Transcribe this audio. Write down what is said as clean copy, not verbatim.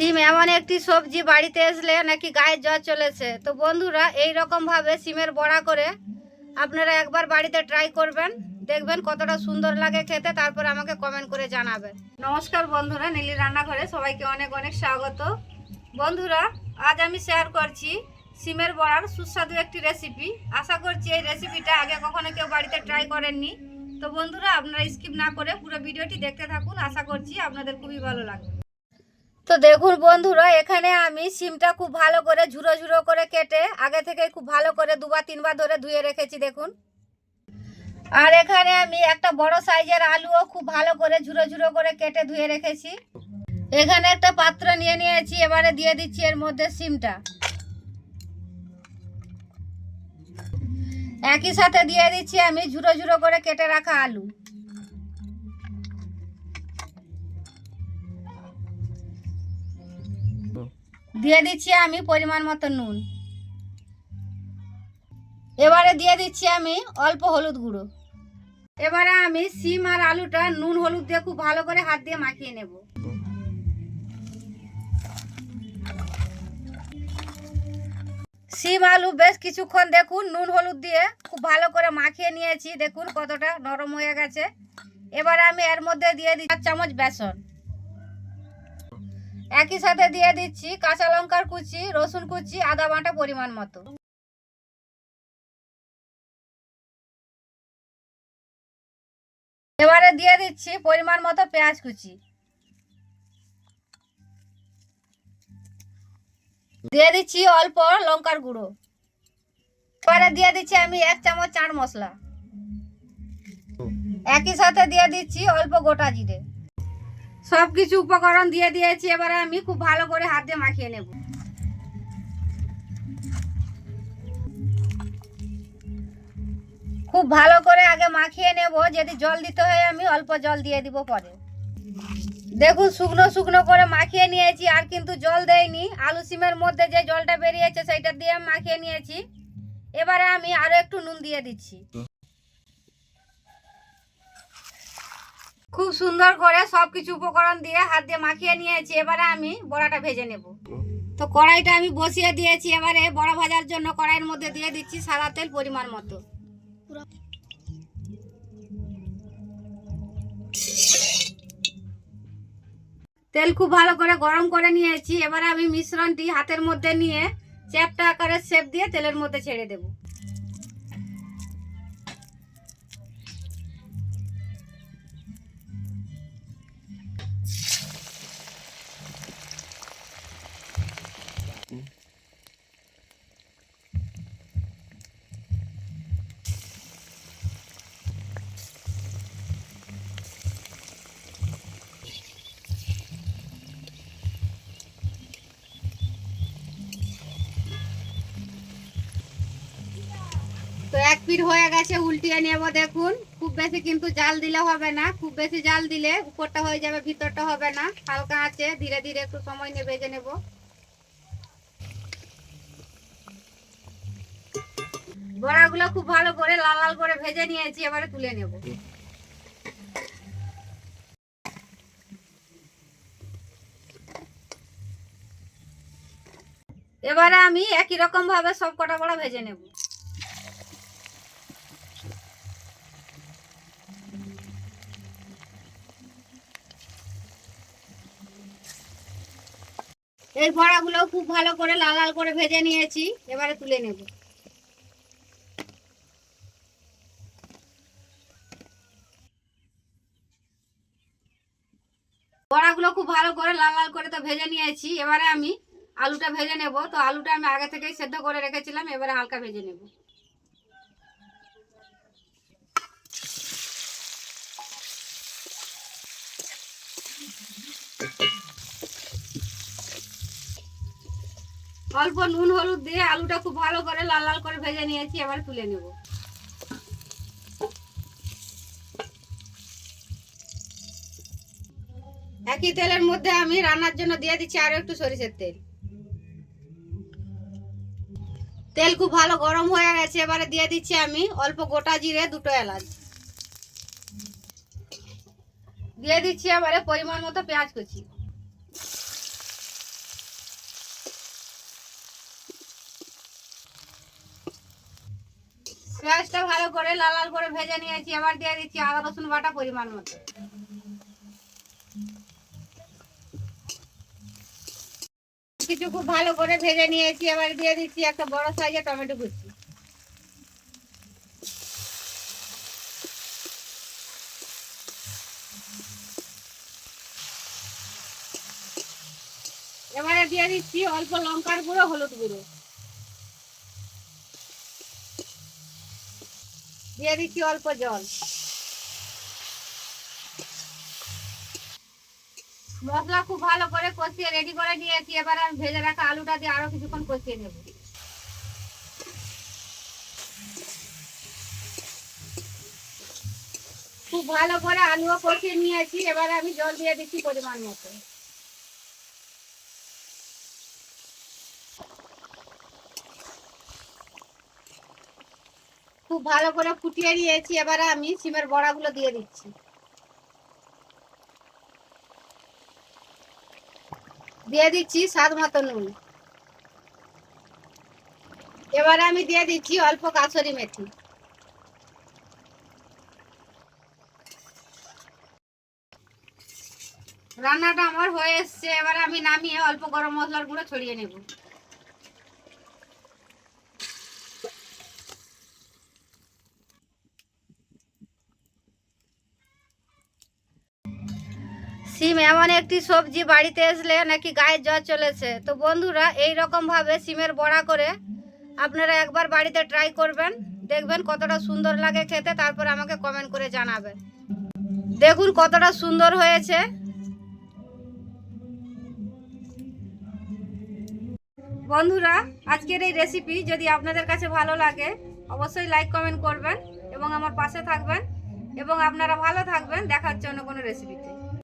সিম এমন একটি সবজি বাড়িতে আসলে নাকি গায়ে জ্বর চলেছে। তো বন্ধুরা, এই রকম ভাবে সিমের বড়া করে আপনারা একবার বাড়িতে ট্রাই করবেন, দেখবেন কতটা সুন্দর লাগে খেতে, তারপর আমাকে কমেন্ট করে জানাবেন। নমস্কার বন্ধুরা, নীলি রান্নাঘরে সবাইকে অনেক অনেক স্বাগত। বন্ধুরা, আজ আমি শেয়ার করছি সিমের বড়ার সুস্বাদু একটি রেসিপি। আশা করছি এই রেসিপিটা আগে কখনো কেউ বাড়িতে ট্রাই করেননি। তো বন্ধুরা, আপনারা স্কিপ না করে পুরো ভিডিওটি দেখতে থাকুন, আশা করছি আপনাদের খুবই ভালো লাগবে। তো দেখুন বন্ধুরা, এখানে আমি সিমটা খুব ভালো করে ঝুরো ঝুরো করে কেটে আগে থেকে খুব ভালো করে দুবার তিনবার ধরে ধুয়ে রেখেছি দেখুন। আর এখানে আমি একটা বড় সাইজের আলুও খুব ভালো করে ঝুরো ঝুরো করে কেটে ধুয়ে রেখেছি। এখানে একটা পাত্র নিয়ে নিয়েছি, এবারে দিয়ে দিচ্ছি এর মধ্যে সিমটা। একই সাথে দিয়ে দিচ্ছি আমি ঝুরো ঝুরো করে কেটে রাখা আলু। দিয়ে দিচ্ছি আমি পরিমাণ মতো নুন। এবারে দিয়ে দিচ্ছি আমি অল্প হলুদ গুঁড়ো। এবারে আমি সিম আর আলুটা নুন হলুদ দিয়ে খুব ভালো করে হাত দিয়ে মাখিয়ে নেব। সিম আলু বেশ কিছুক্ষণ দেখুন নুন হলুদ দিয়ে খুব ভালো করে মাখিয়ে নিয়েছি, দেখুন কতটা নরম হয়ে গেছে। এবারে আমি এর মধ্যে দিয়ে দিচ্ছি 4 চামচ বেসন। একই সাথে দিয়ে দিচ্ছি কাঁচা লঙ্কার কুচি, রসুন কুচি, আদা বাটা পরিমাণ মতো। এবারে দিয়ে দিচ্ছি পরিমাণ মতো পেঁয়াজ কুচি। দিয়ে দিচ্ছি অল্প লঙ্কার গুঁড়ো। এবারে দিয়ে দিচ্ছি আমি 1 চামচ চাট মশলা। একই সাথে দিয়ে দিচ্ছি অল্প গোটা জিরে। সবকিছু উপকরণ দিয়ে দিয়েছি, এবারে আমি খুব ভালো করে হাত দিয়ে মাখিয়ে নেব। খুব ভালো করে আগে মাখিয়ে নেব, যদি জল দিতে হয় আমি অল্প জল দিয়ে দিব পরে। দেখুন শুকনো শুকনো করে মাখিয়ে নিয়েছি, আর কিন্তু জল দেইনি। আলু সিমের মধ্যে যে জলটা বেরিয়েছে সেইটা দিয়ে আমি মাখিয়ে নিয়েছি। এবারে আমি আরো একটু নুন দিয়ে দিচ্ছি। খুব সুন্দর করে সবকিছু উপকরণ দিয়ে হাত দিয়ে মাখিয়ে নিয়েছি। এবারে আমি বড়াটা ভেজে নেব। তো কড়াইটা আমি বসিয়ে দিয়েছি, এবারে বড়া ভাজার জন্য কড়াইয়ের মধ্যে দিয়ে দিচ্ছি সাদা তেল পরিমাণ মতো। তেল খুব ভালো করে গরম করে নিয়েছি। এবারে আমি মিশ্রণটি হাতের মধ্যে নিয়ে চ্যাপ্টা আকারের শেপ দিয়ে তেলের মধ্যে ছেড়ে দেব। তো এক পিঠ হয়ে গেছে, উল্টিয়ে নেব। দেখুন খুব বেশি কিন্তু জাল দিলে হবে না, খুব বেশি জাল দিলে উপরটা হয়ে যাবে, ভিতরটা হবে না। হালকা আছে, ধীরে ধীরে একটু সময় নিয়ে ভেজে নেব। বড়াগুলো খুব ভালো করে লাল লাল করে ভেজে নিয়েছি, এবারে তুলে নেব। এবারে আমি একই রকম ভাবে সব কটা বড়া ভেজে নেব। এই বড়াগুলো খুব ভালো করে লাল লাল করে ভেজে নিয়েছি, এবারে তুলে নেব। বড়াগুলো খুব ভালো করে লাল লাল করে তো ভেজে নিয়েছি, এবারে আমি আলুটা ভেজে নেব। তো আলুটা আমি আগে থেকেই সেদ্ধ করে রেখেছিলাম, এবারে হালকা ভেজে নেব। অল্প নুন হলুদ দিয়ে আলুটা খুব ভালো করে লাল লাল করে ভেজে নিয়েছি, এবারে তুলে নেব। একই তেলের মধ্যে আমি রান্নার জন্য দিয়ে দিচ্ছি আরো একটু সরিষার তেল। তেল খুব ভালো গরম হয়ে গেছে, এবারে দিয়ে দিচ্ছি আমি অল্প গোটা জিরে, 2টো এলাচ দিয়ে দিচ্ছি। এবারে পরিমাণ মতো পেঁয়াজ কুচি। পেঁয়াজটা ভালো করে লাল লাল করে ভেজে নিয়েছি। এবার দিয়ে দিচ্ছি আদা রসুন বাটা পরিমাণ মতো। কিছু খুব ভালো করে ভেজে নিয়েছি। এবার দিয়ে দিচ্ছি একটা বড় সাইজের টমেটো কুচি। এবারে দিয়ে দিচ্ছি অল্প লঙ্কার গুঁড়ো, হলুদ গুঁড়ো, দিয়ে দিচ্ছি অল্প জল। মশলা খুব ভালো করে কষিয়ে রেডি করে নিয়েছি। এবার আমি ভেজে রাখা আলুটা দিয়ে আরো কিছুক্ষণ কষিয়ে নেব। খুব ভালো করে আলুও কষিয়ে নিয়েছি। এবার আমি জল দিয়ে দিচ্ছি পরিমাণ মতো। খুব ভালো করে ফুটিয়ে নিয়েছি। এবারে আমি সিমের বড়াগুলো দিয়ে দিচ্ছি। দিয়ে দিচ্ছি স্বাদ মতো নুন। এবারে আমি দিয়ে দিচ্ছি অল্প কাসুরি মেথি। রান্নাটা আমার হয়ে এসছে। এবারে আমি নামিয়ে অল্প গরম মশলার গুঁড়ো ছড়িয়ে নেব। সিম এমন একটি সবজি, বাড়িতে আসলে নাকি গায়ের জ্বর চলেছে। তো বন্ধুরা, এই রকম ভাবে সিমের বড়া করে আপনারা একবার বাড়িতে ট্রাই করবেন, দেখবেন কতটা সুন্দর লাগে খেতে। তারপর আমাকে কমেন্ট করে জানাবেন। দেখুন কতটা সুন্দর হয়েছে। বন্ধুরা, আজকের এই রেসিপি যদি আপনাদের কাছে ভালো লাগে অবশ্যই লাইক কমেন্ট করবেন এবং আমার পাশে থাকবেন। এবং আপনারা ভালো থাকবেন। দেখা হচ্ছে অন্য কোনো রেসিপিতে।